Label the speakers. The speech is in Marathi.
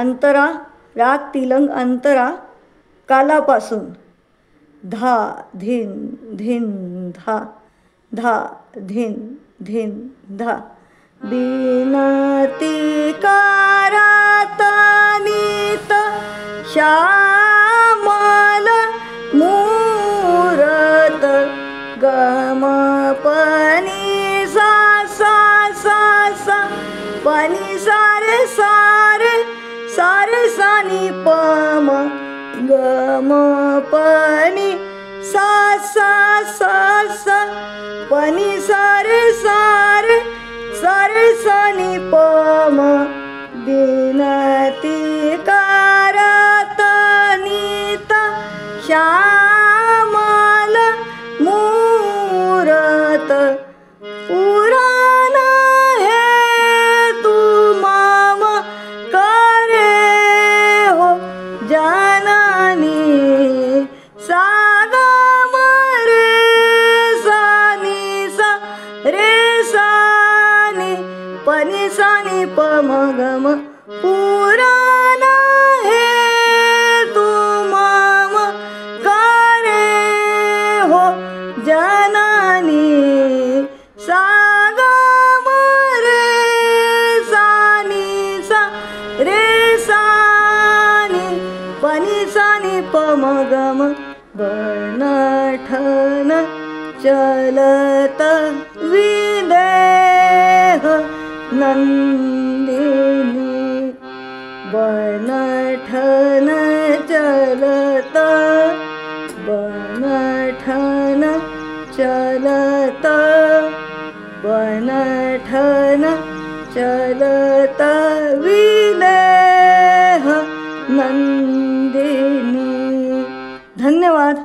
Speaker 1: अंतरा राग तिलंग अंतरा कालापासून धा धिन धिन धा धा धिन धिन धा बिनती करातनीत श्यामल मूरत गमपनी सा सा सा सा पनी सारे सारे सारे सानी पम गमपनी सा सा सा सा पनी सारे सारे सारे सानी पम बिनती करातनीत श्यामल मूरत पुराण हे तू माम करे हो जाननी सागम रे सानी सा रे सानी पनी सानी पमगम पुराण हे तू माम करे हो जननी सागम रे सानी सा रे सानी पनी सानी पमगम बनठन चलत विदेह नंदिनी बनठन चलत बनठन चलत बनठन चलत विदेह नंदिनी। धन्यवाद।